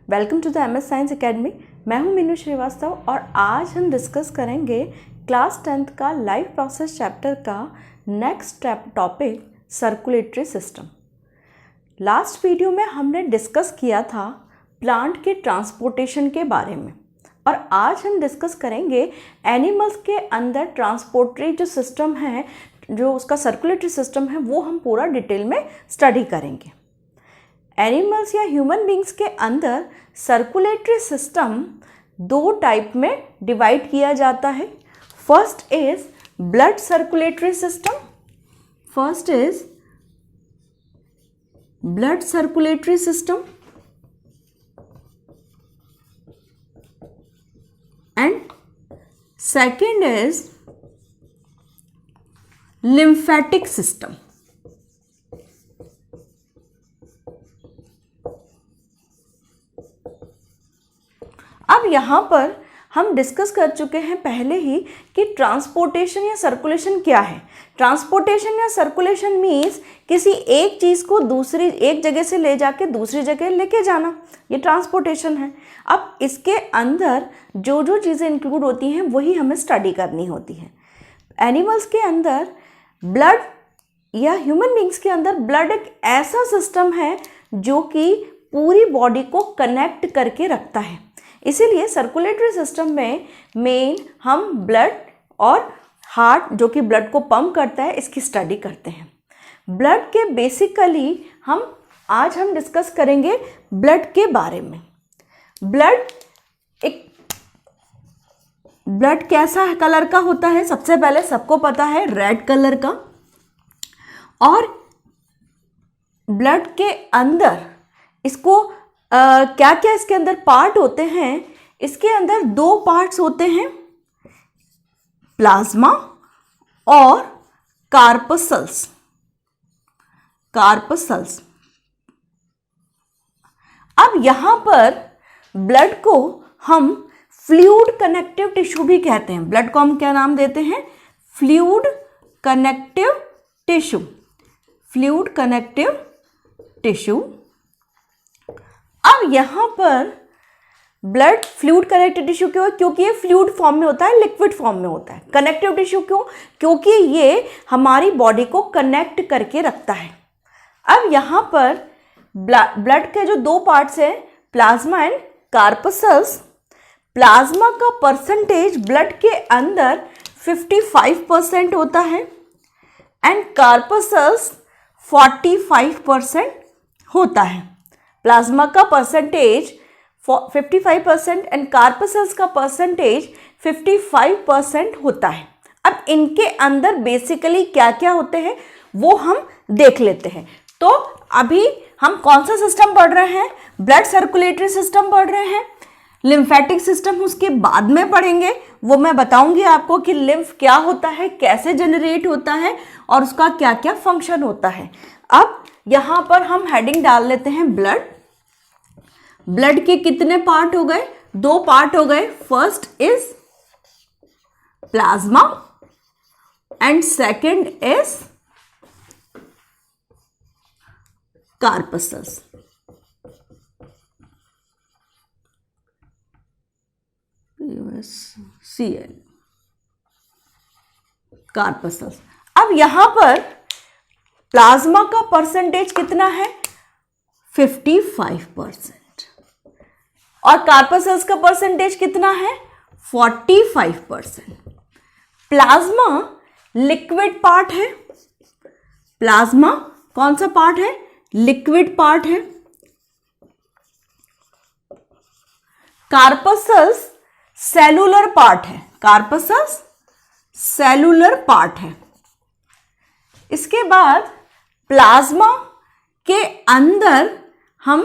Welcome to the MS science academy. मैं हूं मीनू श्रीवास्तव और आज हम डिस्कस करेंगे क्लास 10th का लाइफ प्रोसेस चैप्टर का next topic circulatory system. Last video में हमने डिस्कस किया था प्लांट के ट्रांसपोर्टेशन के बारे में और आज हम डिस्कस करेंगे एनिमल्स के अंदर ट्रांसपोर्टरी जो सिस्टम है, जो उसका सर्कुलेटरी सिस्टम है, वो हम पूरा डिटेल में स्टडी करेंगे। एनिमल्स या ह्यूमन बींग्स के अंदर सर्कुलेटरी सिस्टम दो टाइप में डिवाइड किया जाता है। First is blood circulatory system, first is blood circulatory system and second is lymphatic system. अब यहाँ पर हम डिस्कस कर चुके हैं पहले ही कि ट्रांसपोर्टेशन या सर्कुलेशन क्या है। ट्रांसपोर्टेशन या सर्कुलेशन मीन्स किसी एक चीज़ को दूसरी एक जगह से ले जाके दूसरी जगह लेके जाना, ये ट्रांसपोर्टेशन है। अब इसके अंदर जो जो चीज़ें इंक्लूड होती हैं वही हमें स्टडी करनी होती है। एनिमल्स के अंदर ब्लड या ह्यूमन बींग्स के अंदर ब्लड एक ऐसा सिस्टम है जो कि पूरी बॉडी को कनेक्ट करके रखता है। इसीलिए सर्कुलेटरी सिस्टम में मेन हम ब्लड और हार्ट जो कि ब्लड को पंप करता है, इसकी स्टडी करते हैं। ब्लड के बेसिकली आज हम डिस्कस करेंगे ब्लड के बारे में। ब्लड कैसा कलर का होता है? सबसे पहले सबको पता है रेड कलर का। और ब्लड के अंदर इसको क्या क्या इसके अंदर पार्ट होते हैं? इसके अंदर दो पार्ट्स होते हैं, प्लाज्मा और कार्पसल्स। अब यहां पर ब्लड को हम फ्लूइड कनेक्टिव टिश्यू भी कहते हैं। ब्लड को हम क्या नाम देते हैं? Fluid connective tissue. Fluid connective tissue. अब यहां पर ब्लड फ्लूइड कनेक्टिव टिश्यू क्यों? क्योंकि ये फ्लूइड फॉर्म में होता है, लिक्विड फॉर्म में होता है। कनेक्टिव टिश्यू क्यों? क्योंकि ये हमारी बॉडी को कनेक्ट करके रखता है। अब यहां पर ब्लड के जो दो पार्ट्स हैं, प्लाज्मा एंड कार्पसल्स। प्लाज्मा का परसेंटेज ब्लड के अंदर 55% होता है एंड कार्पसल्स 45% होता है। प्लाज्मा का परसेंटेज 55% एंड कार्पसल्स का परसेंटेज 55% होता है। अब इनके अंदर बेसिकली क्या क्या होते हैं वो हम देख लेते हैं। तो अभी हम कौन सा सिस्टम पढ़ रहे हैं? ब्लड सर्कुलेटरी सिस्टम पढ़ रहे हैं। लिम्फेटिक सिस्टम उसके बाद में पढ़ेंगे, वो मैं बताऊंगी आपको कि लिम्फ क्या होता है, कैसे जनरेट होता है और उसका क्या क्या फंक्शन होता है। अब यहां पर हम हेडिंग डाल लेते हैं ब्लड। ब्लड के कितने पार्ट हो गए? दो पार्ट हो गए। First is plasma and second is corpuscles. CL corpuscles. अब यहां पर प्लाज्मा का परसेंटेज कितना है? 55% और कार्पसल्स का परसेंटेज कितना है? 45%। प्लाज्मा लिक्विड पार्ट है। प्लाज्मा कौन सा पार्ट है? लिक्विड पार्ट है। कार्पसल्स सेलुलर पार्ट है। कार्पसल्स सेलुलर पार्ट है। इसके बाद प्लाज्मा के अंदर हम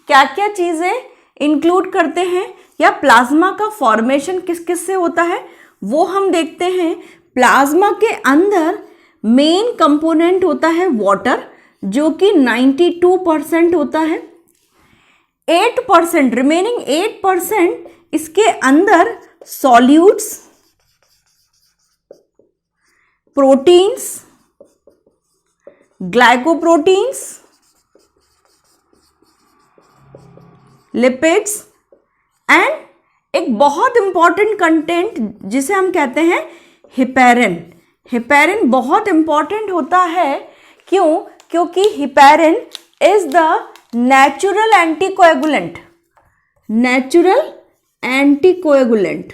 क्या क्या चीजें इंक्लूड करते हैं या प्लाज्मा का फॉर्मेशन किस किस से होता है वो हम देखते हैं। प्लाज्मा के अंदर मेन कंपोनेंट होता है वाटर, जो कि 92% होता है। 8% रिमेनिंग 8% इसके अंदर solutes, proteins, glycoproteins, lipids and एक बहुत इंपॉर्टेंट कंटेंट जिसे हम कहते हैं हिपेरिन। हिपेरिन बहुत इंपॉर्टेंट होता है, क्यों? क्योंकि heparin is the natural anticoagulant. Natural anticoagulant.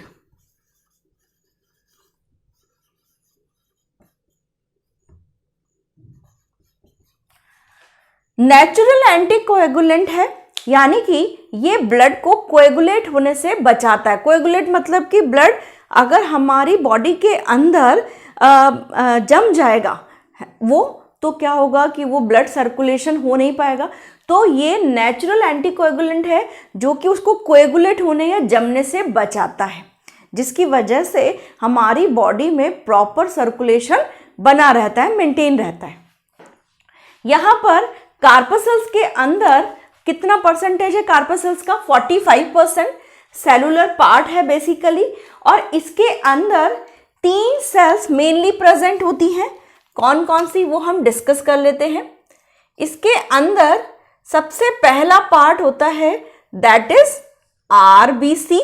Natural anticoagulant है, यानी कि ये ब्लड को कोएगुलेट होने से बचाता है। कोएगुलेट मतलब कि ब्लड अगर हमारी बॉडी के अंदर जम जाएगा वो, तो क्या होगा कि वो ब्लड सर्कुलेशन हो नहीं पाएगा। तो ये नेचुरल एंटीकोएगुलेंट है जो कि उसको कोएगुलेट होने या जमने से बचाता है, जिसकी वजह से हमारी बॉडी में प्रॉपर सर्कुलेशन बना रहता है, मेंटेन रहता है। यहाँ पर कार्पसेल्स के अंदर कितना परसेंटेज है कार्पसेल्स का? 45% सेलुलर पार्ट है बेसिकली, और इसके अंदर 3 सेल्स मेनली प्रेजेंट होती हैं। कौन कौन सी वो हम डिस्कस कर लेते हैं। इसके अंदर सबसे पहला पार्ट होता है दैट इज आरबीसी,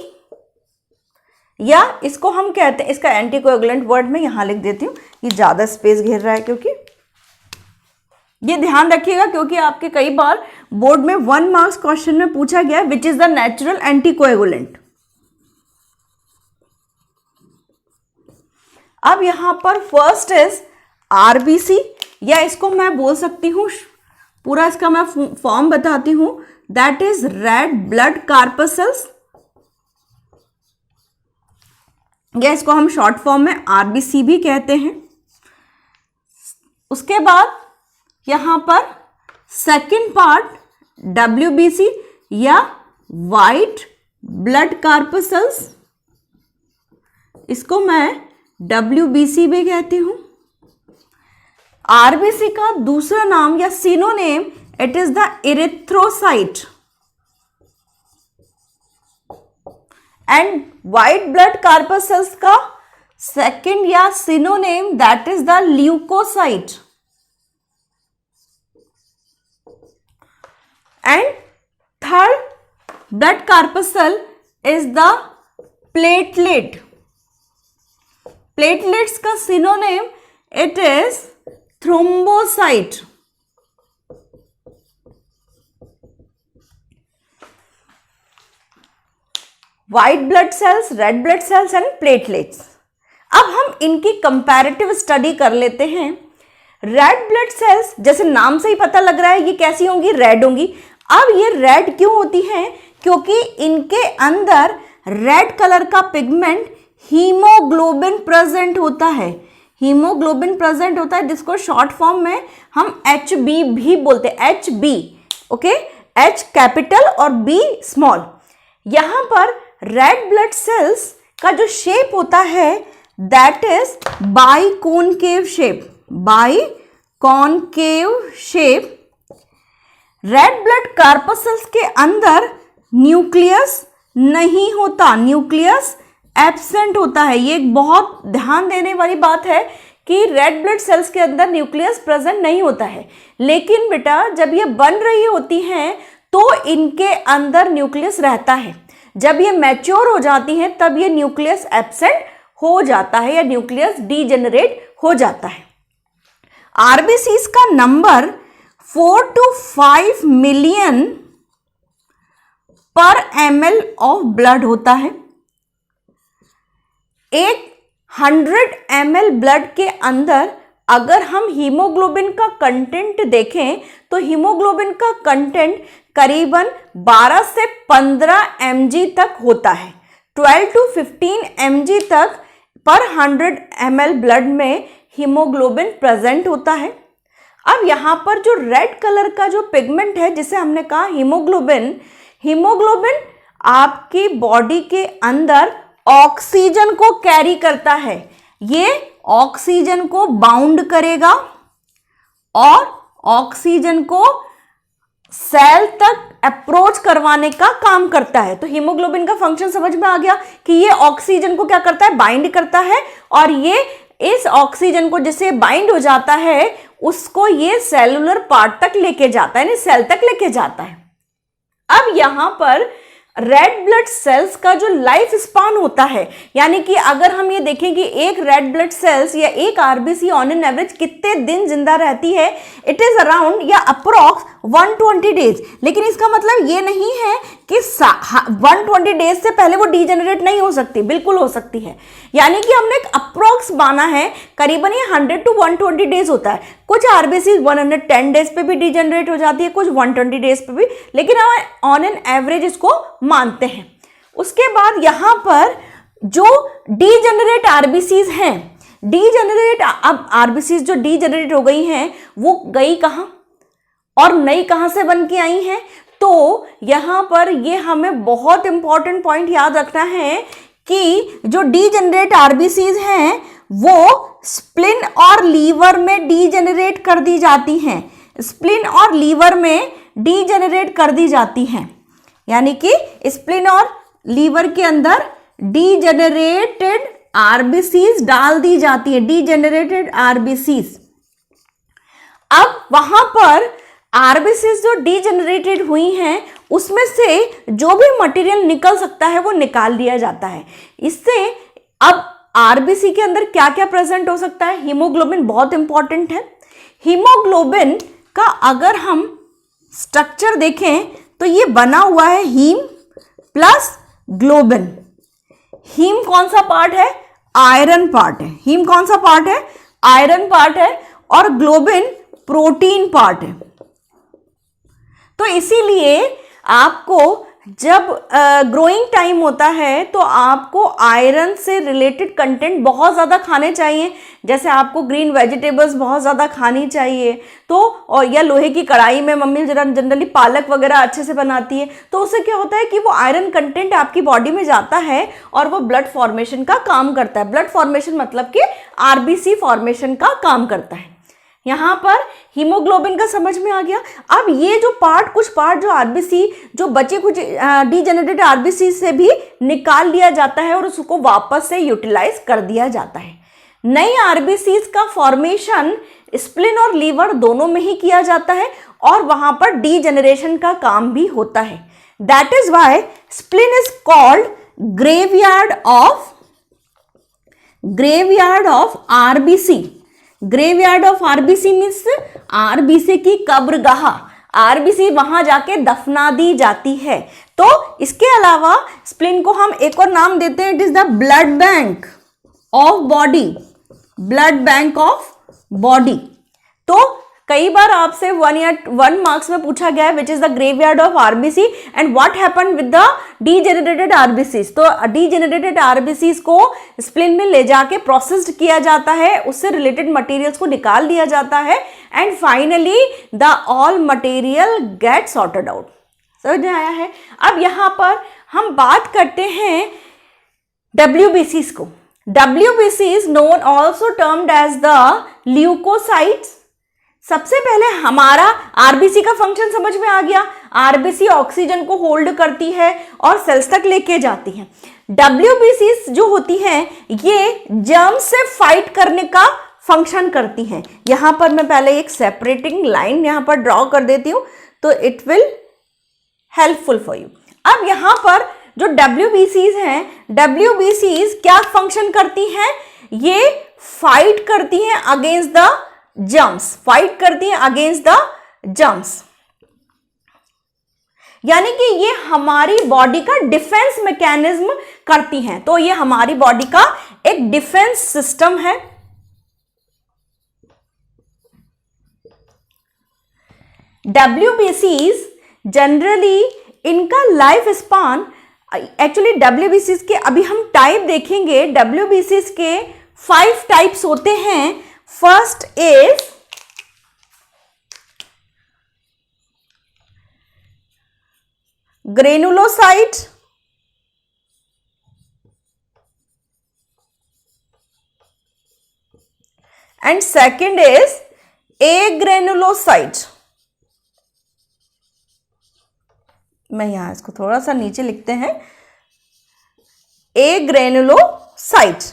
या इसको हम कहते हैं, इसका एंटीकोएगुलेंट वर्ड में यहां लिख देती हूं, ये ज्यादा स्पेस घेर रहा है, क्योंकि ये ध्यान रखिएगा क्योंकि आपके कई बार बोर्ड में 1 मार्क्स क्वेश्चन में पूछा गया which is the natural anticoagulant. अब यहां पर फर्स्ट इज आरबीसी, या इसको मैं बोल सकती हूं, पूरा इसका मैं फॉर्म बताती हूं, दैट इज रेड ब्लड कार्पसेल्स, या इसको हम शॉर्ट फॉर्म में आरबीसी भी कहते हैं। उसके बाद यहां पर सेकंड पार्ट डब्ल्यूबीसी या वाइट ब्लड कार्पसेल्स, इसको मैं डब्ल्यूबीसी भी कहती हूं। आरबीसी का दूसरा नाम या synonym it is the erythrocyte, and white blood corpuscles का सेकंड या synonym that is the leucocyte, and third blood corpuscle is the platelet. Platelets का synonym it is thrombocyte. White blood cells, red blood cells and platelets. अब हम इनकी comparative study कर लेते हैं। Red blood sales, जैसे नाम से ही पता लग रहा है ये कैसी होंगी? रेड होंगी। अब ये रेड क्यों होती हैं? क्योंकि इनके अंदर रेड कलर का पिगमेंट हीमोग्लोबिन प्रेजेंट होता है। हीमोग्लोबिन प्रेजेंट होता है, जिसको शॉर्ट फॉर्म में हम HB भी बोलते हैं, HB, ओके, H कैपिटल और B स्मॉल। यहां पर रेड ब्लड सेल्स का जो शेप होता है that is biconcave shape. Biconcave shape. Red blood corpuscles के अंदर न्यूक्लियस नहीं होता, न्यूक्लियस एब्सेंट होता है। ये एक बहुत ध्यान देने वाली बात है कि रेड ब्लड सेल्स के अंदर न्यूक्लियस प्रेजेंट नहीं होता है, लेकिन बेटा जब ये बन रही होती हैं तो इनके अंदर न्यूक्लियस रहता है। जब ये मैच्योर हो जाती हैं तब ये न्यूक्लियस एब्सेंट हो जाता है या न्यूक्लियस डीजेनरेट हो जाता है। आरबीसीज का नंबर 4 to 5 मिलियन पर ml ऑफ ब्लड होता है। एक 100 ml ब्लड के अंदर अगर हम हीमोग्लोबिन का कंटेंट देखें तो हीमोग्लोबिन का कंटेंट करीबन 12 से 15 mg तक होता है। 12 to 15 mg तक पर 100 ml ब्लड में हीमोग्लोबिन प्रेजेंट होता है। अब यहाँ पर जो रेड कलर का जो पिगमेंट है जिसे हमने कहा हीमोग्लोबिन, हीमोग्लोबिन आपकी बॉडी के अंदर ऑक्सीजन को कैरी करता है। ये ऑक्सीजन को बाउंड करेगा और ऑक्सीजन को सेल तक अप्रोच करवाने का काम करता है। तो हीमोग्लोबिन का फंक्शन समझ में आ गया कि ये ऑक्सीजन को क्या करता है? बाइंड करता है, और ये इस ऑक्सीजन को जिसे बाइंड हो जाता है उसको ये सेलुलर पार्ट तक लेके जाता है, यानी सेल तक लेके जाता है। अब यहां पर रेड ब्लड सेल्स का जो लाइफ स्पान होता है, यानी कि अगर हम ये देखें कि एक रेड ब्लड सेल्स या एक आरबीसी ऑन एन एवरेज कितने दिन जिंदा रहती है, इट इज अराउंड या अप्रोक्स 120 डेज। लेकिन इसका मतलब ये नहीं है कि 120 डेज से पहले वो डीजेनरेट नहीं हो सकती, बिल्कुल हो सकती है। यानी कि हमने एक अप्रोक्स माना है, करीबन ये 100 to 120 डेज होता है। कुछ आरबीसी 110 डेज पे भी डीजेनरेट हो जाती है, कुछ 120 डेज पे भी, लेकिन हम ऑन एन एवरेज इसको मानते हैं। उसके बाद यहां पर जो डीजेनरेट आरबीसीज हैं, डीजेनरेट, अब आरबीसीज जो डीजेनरेट हो गई हैं वो गई कहां और नई कहां से बन के आई हैं? तो यहां पर ये हमें बहुत इंपॉर्टेंट पॉइंट याद रखना है कि जो डीजेनरेट आरबीसीज हैं वो स्प्लिन और लीवर में डीजेनरेट कर दी जाती हैं, स्प्लिन और लीवर में डीजेनरेट कर दी जाती हैं। यानी कि स्प्लिन और लीवर के अंदर डीजेनरेटेड आरबीसीज डाल दी जाती है, डीजेनरेटेड आरबीसीज। अब वहां पर आरबीसीज जो डीजेनरेटेड हुई हैं उसमें से जो भी मटेरियल निकल सकता है वो निकाल दिया जाता है। इससे अब आरबीसी के अंदर क्या क्या प्रेजेंट हो सकता है? हीमोग्लोबिन बहुत इंपॉर्टेंट है। हीमोग्लोबिन का अगर हम स्ट्रक्चर देखें तो ये बना हुआ है हीम प्लस ग्लोबिन। हीम कौन सा पार्ट है? आयरन पार्ट है। हीम कौन सा पार्ट है? आयरन पार्ट है। और ग्लोबिन प्रोटीन पार्ट है। तो इसीलिए आपको जब ग्रोइंग टाइम होता है तो आपको आयरन से रिलेटेड कंटेंट बहुत ज़्यादा खाने चाहिए। जैसे आपको ग्रीन वेजिटेबल्स बहुत ज़्यादा खानी चाहिए, तो और या लोहे की कढ़ाई में मम्मी जरा जनरली पालक वगैरह अच्छे से बनाती है, तो उससे क्या होता है कि वो आयरन कंटेंट आपकी बॉडी में जाता है और वो ब्लड फॉर्मेशन का काम करता है। ब्लड फॉर्मेशन मतलब कि आरबीसी फॉर्मेशन का काम करता है। यहां पर हीमोग्लोबिन का समझ में आ गया। अब ये जो पार्ट, कुछ पार्ट जो आरबीसी, जो बचे कुछ डीजेनरेटेड आरबीसी से भी निकाल लिया जाता है और उसको वापस से यूटिलाइज कर दिया जाता है। नई आरबीसीज का फॉर्मेशन स्प्लिन और लीवर दोनों में ही किया जाता है और वहां पर डीजेनरेशन का काम भी होता है। That is why spleen is called graveyard of RBC. Graveyard of RBC means RBC की कब्रगाह, आरबीसी वहां जाके दफना दी जाती है। तो इसके अलावा स्प्लिन को हम एक और नाम देते हैं, it is the blood bank of body, blood bank of body. तो कई बार आपसे 1 मार्क्स में पूछा गया है which is the graveyard of RBC and what happen with the degenerated RBCs. तो डीजेनरेटेड आरबीसीज को स्प्लिन में ले जाके प्रोसेस्ड किया जाता है, उससे रिलेटेड मटेरियल्स को निकाल दिया जाता है and finally the all material get sorted out. समझ में आया है? अब यहां पर हम बात करते हैं WBCs को। WBCs known also termed as the leucocytes. सबसे पहले हमारा आरबीसी का फंक्शन समझ में आ गया। आरबीसी ऑक्सीजन को होल्ड करती है और सेल्स तक लेके जाती है। WBCs जो होती हैं ये जर्म्स से फाइट करने का फंक्शन करती हैं। यहां पर मैं पहले एक सेपरेटिंग लाइन यहां पर ड्रॉ कर देती हूं तो it will helpful for you. अब यहां पर जो WBCs हैं, WBCs क्या फंक्शन करती हैं? ये फाइट करती हैं अगेंस्ट द जर्म्स, फाइट करती हैं अगेंस्ट द जर्म्स। यानी कि ये हमारी बॉडी का डिफेंस मैकेनिज्म करती हैं। तो ये हमारी बॉडी का एक डिफेंस सिस्टम है। WBCs जनरली इनका लाइफ स्पान, एक्चुअली WBCs के अभी हम टाइप देखेंगे। WBCs के 5 टाइप्स होते हैं। First is granulocyte, and second is agranulocyte. मैं यहां इसको थोड़ा सा नीचे लिखते हैं, एग्रेनुलोसाइट।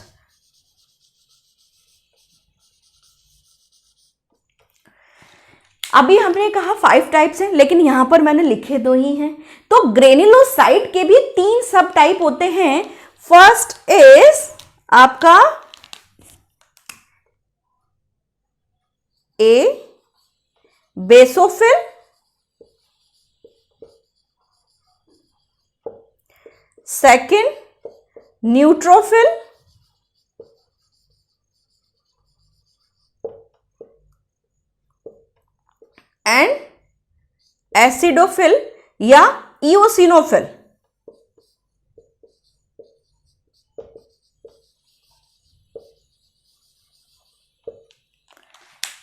अभी हमने कहा 5 टाइप्स हैं, लेकिन यहां पर मैंने लिखे 2 ही हैं। तो ग्रेन्युलोसाइट के भी 3 सब टाइप होते हैं। फर्स्ट इज आपका a basophil, second neutrophil, and acidophil या इओसिनोफिल।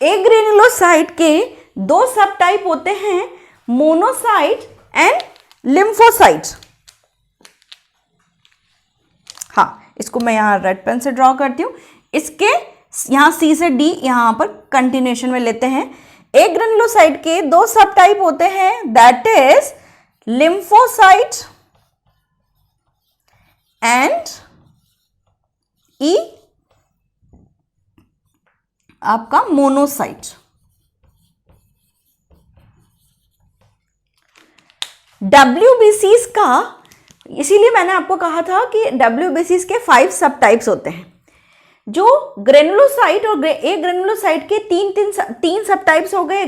ए ग्रेन्युलोसाइट के 2 सब टाइप होते हैं, मोनोसाइट एंड लिम्फोसाइट। हाँ, इसको मैं यहां रेड पेन से ड्रॉ करती हूं। इसके यहां सी से डी यहां पर कंटिन्यूएशन में लेते हैं। ए ग्रेन्युलोसाइट के 2 सब टाइप होते हैं, दैट इज लिम्फोसाइट एंड ई आपका मोनोसाइट। WBCs का, इसीलिए मैंने आपको कहा था कि WBCs के 5 सब टाइप्स होते हैं। जो ग्रेनुलोसाइट और ए ग्रेनुलोसाइट के तीन सब टाइप्स हो गए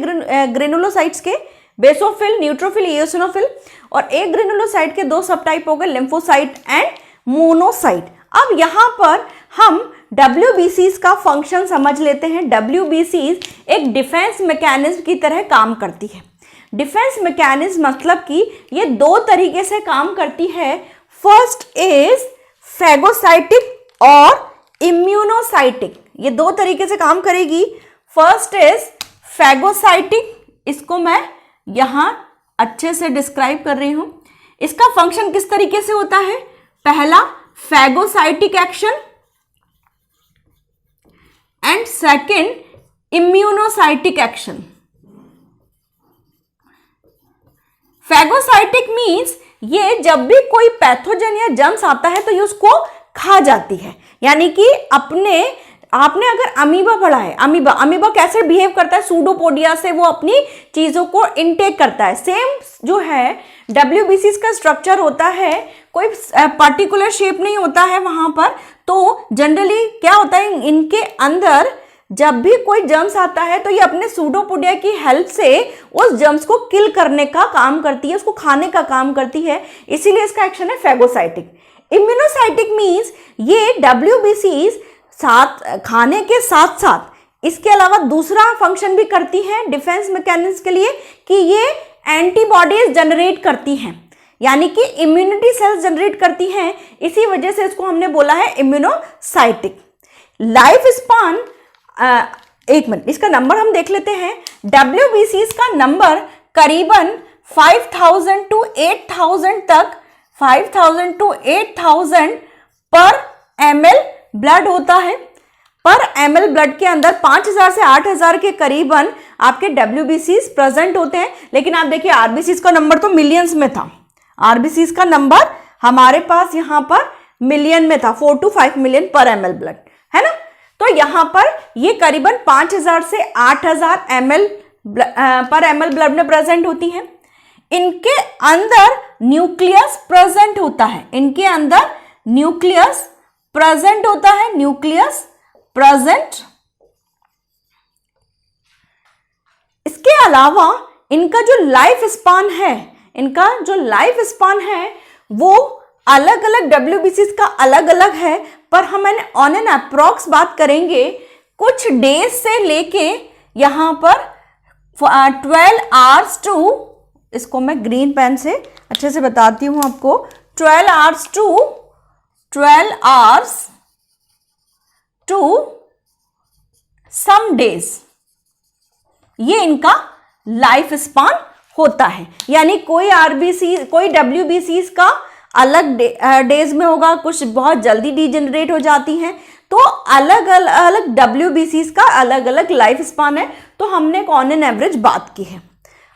ग्रेनुलोसाइट्स के, बेसोफिल, न्यूट्रोफिल, इओसिनोफिल। और ए ग्रेनुलोसाइट के 2 सब टाइप हो गए, लिम्फोसाइट एंड मोनोसाइट। अब यहां पर हम WBCs का फंक्शन समझ लेते हैं। WBCs एक डिफेंस मैकेनिज्म की तरह काम करती है। डिफेंस मैकेनिज्म मतलब कि ये 2 तरीके से काम करती है। फर्स्ट इज फैगोसाइटिक और इम्यूनोसाइटिक। ये 2 तरीके से काम करेगी। फर्स्ट इज फैगोसाइटिक, इसको मैं यहां अच्छे से डिस्क्राइब कर रही हूं। इसका फंक्शन किस तरीके से होता है? पहला phagocytic action and second immunocytic action. Phagocytic means ये जब भी कोई पैथोजन या जर्म्स आता है तो ये उसको खा जाती है। यानी कि आपने अगर अमीबा पढ़ा है, अमीबा कैसे बिहेव करता है, सूडोपोडिया से वो अपनी चीजों को इनटेक करता है। सेम जो है WBCs का स्ट्रक्चर होता है, कोई पर्टिकुलर शेप नहीं होता है वहां पर। तो जनरली क्या होता है, इनके अंदर जब भी कोई जर्म्स आता है तो ये अपने सूडोपोडिया की हेल्प से उस जर्म्स को किल करने का काम करती है, उसको खाने का काम करती है। इसीलिए इसका एक्शन है फैगोसाइटिक। इम्यूनोसाइटिक मीन्स ये WBCs खाने के साथ साथ इसके अलावा दूसरा फंक्शन भी करती हैं डिफेंस मैकेनिज्म के लिए, कि ये एंटीबॉडीज जनरेट करती हैं, यानी कि इम्यूनिटी सेल्स जनरेट करती हैं। इसी वजह से इसको हमने बोला है इम्यूनोसाइटिक। लाइफ स्पान, एक मिनट, इसका नंबर हम देख लेते हैं। WBCs का नंबर करीबन 5000 to 8000 तक, 5000 to 8000 पर ml ब्लड होता है। पर ml ब्लड के अंदर 5000 से 8000 के करीबन आपके WBCs प्रेजेंट होते हैं। लेकिन आप देखिए RBCs का नंबर तो मिलियंस में था। RBCs का नंबर हमारे पास यहां पर मिलियन में था, 4 to 5 मिलियन पर ml ब्लड, है ना। तो यहां पर ये करीबन 5000 से 8000 ml पर ml ब्लड में प्रेजेंट होती हैं। इनके अंदर न्यूक्लियस प्रेजेंट होता है, इनके अंदर न्यूक्लियस प्रेजेंट होता है, न्यूक्लियस प्रेजेंट। इसके अलावा इनका जो लाइफ स्पान है, इनका जो लाइफ स्पान है वो अलग अलग WBCs का अलग अलग है, पर हम ऑन एन अप्रॉक्स बात करेंगे। कुछ डेज से लेके यहां पर 12 आवर्स टू, इसको मैं ग्रीन पेन से अच्छे से बताती हूं आपको, 12 आवर्स टू सम डेज, ये इनका लाइफ स्पान होता है। यानी कोई WBCs का अलग डेज में होगा, कुछ बहुत जल्दी डीजेनरेट हो जाती हैं। तो अलग अलग WBCs का अलग अलग लाइफ स्पान है। तो हमने ऑन एन एवरेज बात की है।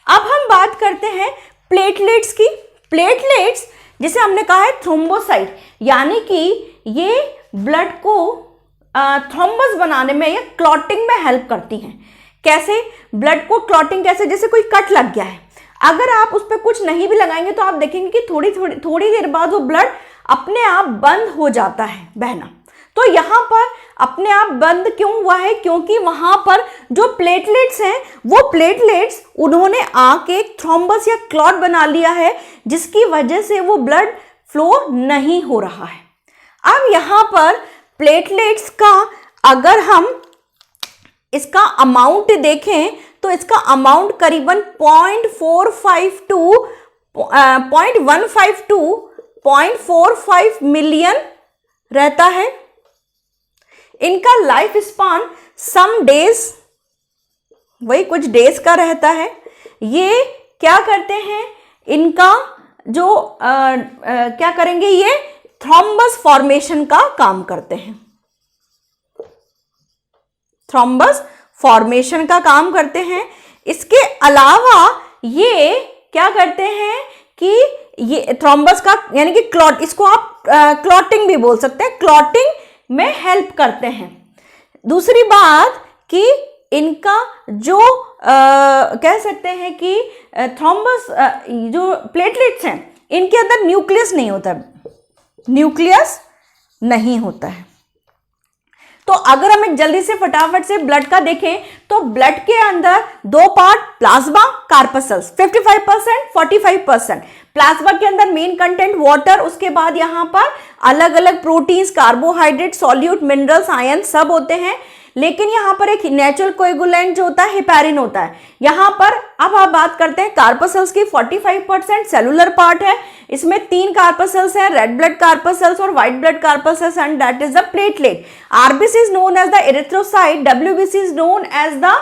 अब हम बात करते हैं प्लेटलेट्स की। प्लेटलेट्स जिसे हमने कहा है थ्रोम्बोसाइट, यानी कि ये ब्लड को थ्रोम्बस बनाने में या क्लॉटिंग में हेल्प करती हैं। कैसे ब्लड को क्लॉटिंग, कैसे जैसे कोई कट लग गया है, अगर आप उस पर कुछ नहीं भी लगाएंगे तो आप देखेंगे कि थोड़ी देर बाद वो ब्लड अपने आप बंद हो जाता है बहना। तो यहाँ पर अपने आप बंद क्यों हुआ है? क्योंकि वहां पर जो प्लेटलेट्स हैं वो प्लेटलेट्स उन्होंने आके एक थ्रोम्बस या क्लॉट बना लिया है, जिसकी वजह से वो ब्लड फ्लो नहीं हो रहा है। अब यहाँ पर प्लेटलेट्स का अगर हम इसका अमाउंट देखें तो इसका अमाउंट करीबन 0.152 टू 0.45 मिलियन रहता है। इनका लाइफ स्पान सम डेज, वही कुछ डेज का रहता है। ये क्या करते हैं, इनका जो क्या करेंगे, ये थ्रोम्बस फॉर्मेशन का काम करते हैं, थ्रोम्बस फॉर्मेशन का काम करते हैं। इसके अलावा ये क्या करते हैं कि ये थ्रोम्बस का यानी कि क्लॉट, इसको आप क्लॉटिंग भी बोल सकते हैं, क्लॉटिंग में हेल्प करते हैं। दूसरी बात कि इनका जो कह सकते हैं कि थ्रोम्बस जो प्लेटलेट्स हैं इनके अंदर न्यूक्लियस नहीं होता, न्यूक्लियस नहीं होता है। तो अगर हम एक जल्दी से फटाफट से ब्लड का देखें तो ब्लड के अंदर दो पार्ट, प्लाज्मा, कार्पसल्स, 55%, 45%। प्लाज्मा के अंदर मेन कंटेंट वाटर, उसके बाद यहाँ पर अलग अलग proteins, carbohydrate, solute, minerals, ion सब होते हैं। लेकिन यहाँ पर एक नेचुरल कोएगुलेंट जो होता है हेपेरिन होता है। यहाँ पर अब आप बात करते हैं कार्पसल्स की, 45% सेलुलर पार्ट है। इसमें 3 कार्पसल्स हैं, रेड ब्लड कार्पसल्स और white blood corpuscles, and that is the platelet. RBC is known as the erythrocyte, WBC is known as the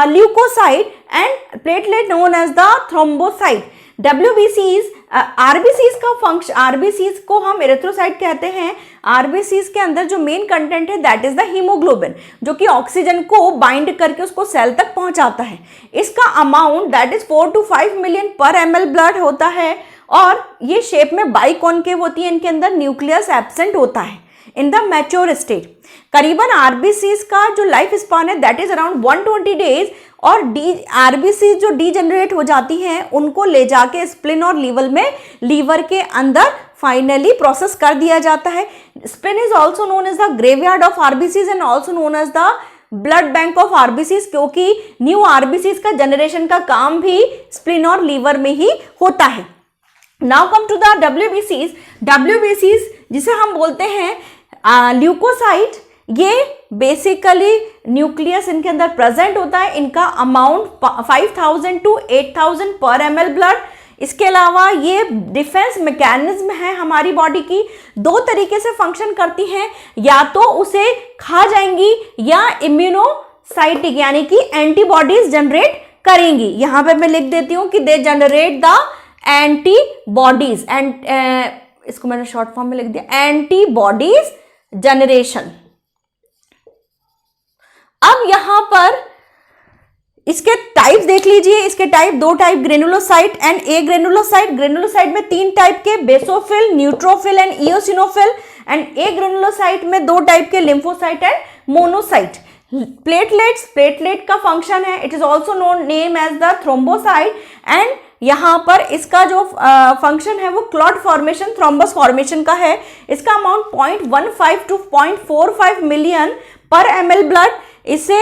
leucocyte, and platelet known as the thrombocyte. WBCs, RBCs का function, RBCs को हम erythrocyte कहते हैं। RBCs के अंदर जो main content है that is the haemoglobin, जो कि ऑक्सीजन को बाइंड करके उसको सेल तक पहुंचाता है। इसका amount that is 4 to 5 million पर ml ब्लड होता है, और ये शेप में बाइकॉनकेव होती है। इनके अंदर न्यूक्लियस एब्सेंट होता है इन द मैच्योर स्टेट। करीबन आरबीसीज का जो लाइफ स्पान है दैट इज अराउंड 120 डेज, और आरबीसी जो डीजेनरेट हो जाती हैं उनको ले जाके स्प्लिन और लीवर के अंदर फाइनली प्रोसेस कर दिया जाता है। Spleen is also known as the graveyard of RBCs and also known as the blood bank of RBCs, क्योंकि न्यू आरबीसीज का जनरेशन का काम भी स्प्लिन और लीवर में ही होता है। Now come to the WBCs जिसे हम बोलते हैं ल्यूकोसाइट। ये बेसिकली न्यूक्लियस इनके अंदर प्रेजेंट होता है। इनका अमाउंट 5000 to 8000 पर ml ब्लड। इसके अलावा ये डिफेंस मैकेनिज्म है हमारी बॉडी की, 2 तरीके से फंक्शन करती हैं, या तो उसे खा जाएंगी या इम्यूनोसाइटिक यानी कि एंटीबॉडीज जनरेट करेंगी। यहां पे मैं लिख देती हूं कि they generate the antibodies, and इसको मैंने शॉर्ट फॉर्म में लिख दिया एंटीबॉडीज जनरेशन। अब यहां पर इसके टाइप्स देख लीजिए। इसके type 2 type, granulocyte and agranulocyte. Granulocyte में 3 टाइप के, basophil, neutrophil and eosinophil, and agranulocyte में 2 टाइप के, lymphocyte and monocyte. Platelets, platelet का फंक्शन है, it is also known name as the thrombocyte, and यहां पर इसका जो फंक्शन है वो क्लॉट फॉर्मेशन, थ्रोम्बस फॉर्मेशन का है। इसका अमाउंट 0.15 to 0.45 मिलियन पर ml ब्लड। इसे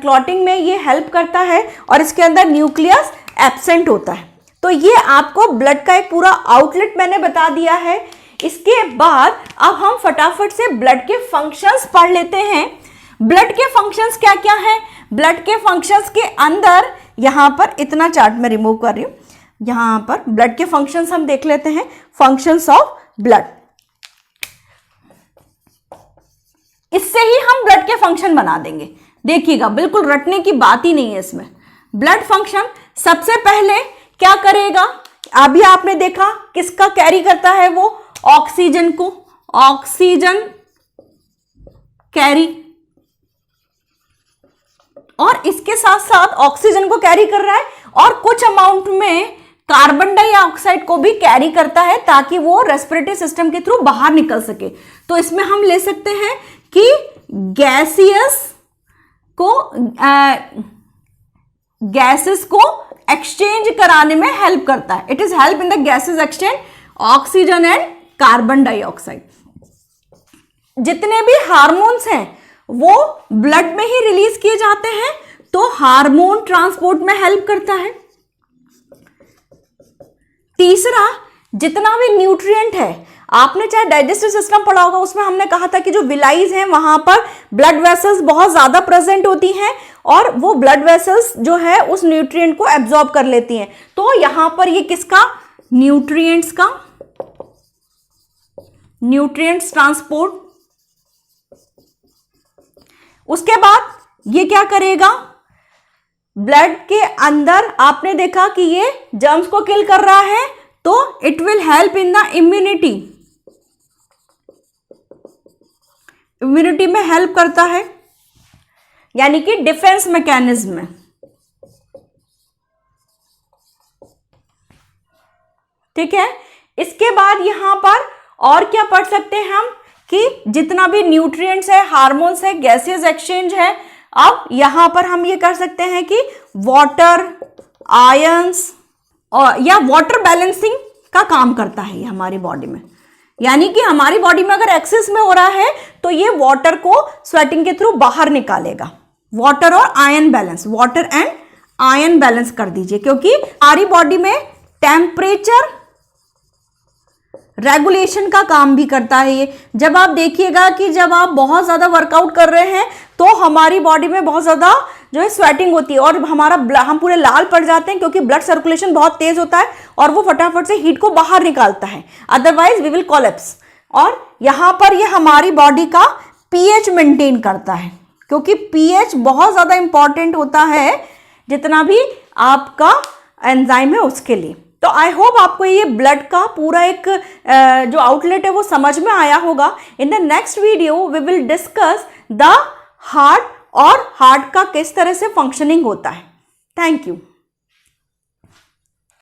क्लॉटिंग में ये हेल्प करता है, और इसके अंदर न्यूक्लियस एब्सेंट होता है। तो ये आपको ब्लड का एक पूरा आउटलेट मैंने बता दिया है। इसके बाद अब हम फटाफट से ब्लड के फंक्शंस पढ़ लेते हैं। ब्लड के फंक्शंस क्या क्या हैं? ब्लड के फंक्शंस के अंदर यहां पर इतना चार्ट में रिमूव कर रही हूं, यहां पर ब्लड के फंक्शंस हम देख लेते हैं। फंक्शंस ऑफ ब्लड, इससे ही हम ब्लड के फंक्शन बना देंगे। देखिएगा, बिल्कुल रटने की बात ही नहीं है इसमें। ब्लड फंक्शन सबसे पहले क्या करेगा? अभी आपने देखा किसका कैरी करता है वो, ऑक्सीजन को, ऑक्सीजन कैरी, और इसके साथ साथ ऑक्सीजन को कैरी कर रहा है और कुछ अमाउंट में कार्बन डाइऑक्साइड को भी कैरी करता है, ताकि वो रेस्पिरेटरी सिस्टम के थ्रू बाहर निकल सके। तो इसमें हम ले सकते हैं कि गैसियस को गैसेस को एक्सचेंज कराने में हेल्प करता है। It is help in the gases exchange oxygen and carbon dioxide. जितने भी हार्मोन्स हैं वो ब्लड में ही रिलीज किए जाते हैं, तो हार्मोन ट्रांसपोर्ट में हेल्प करता है। तीसरा, जितना भी न्यूट्रिएंट है, आपने चाहे डाइजेस्टिव सिस्टम पढ़ा होगा, उसमें हमने कहा था कि जो विलाइज हैं वहां पर ब्लड वेसल्स बहुत ज्यादा प्रेजेंट होती हैं और वो ब्लड वेसल्स जो है उस न्यूट्रिएंट को एब्जॉर्ब कर लेती हैं। तो यहां पर ये किसका, न्यूट्रिएंट्स का, न्यूट्रिएंट्स ट्रांसपोर्ट। उसके बाद ये क्या करेगा, ब्लड के अंदर आपने देखा कि ये जर्म्स को किल कर रहा है, तो it will help in the immunity, immunity में हेल्प करता है, यानी कि डिफेंस मैकेनिज्म में। ठीक है, इसके बाद यहां पर और क्या पढ़ सकते हैं हम कि जितना भी न्यूट्रिएंट्स है, हार्मोन्स है, गैसेस एक्सचेंज है, अब यहां पर हम ये कर सकते हैं कि वाटर, आयंस और या वाटर बैलेंसिंग का काम करता है ये हमारी बॉडी में। यानी कि हमारी बॉडी में अगर एक्सेस में हो रहा है तो ये वाटर को स्वेटिंग के थ्रू बाहर निकालेगा। वाटर और ion balance, water and ion balance कर दीजिए, क्योंकि हमारी बॉडी में टेम्परेचर रेगुलेशन का काम भी करता है ये। जब आप देखिएगा कि जब आप बहुत ज्यादा वर्कआउट कर रहे हैं तो हमारी बॉडी में बहुत ज्यादा जो है स्वेटिंग होती है और हम पूरे लाल पड़ जाते हैं, क्योंकि ब्लड सर्कुलेशन बहुत तेज होता है और वो फटाफट से हीट को बाहर निकालता है, अदरवाइज वी विल कोलैप्स। और यहां पर ये हमारी बॉडी का पीएच मेंटेन करता है, क्योंकि पीएच बहुत ज्यादा इंपॉर्टेंट होता है जितना भी आपका एंजाइम है उसके लिए। तो आई होप आपको ये ब्लड का पूरा एक जो आउटलेट है वो समझ में आया होगा। In the next video we will discuss the heart और हार्ट का किस तरह से फंक्शनिंग होता है। Thank you.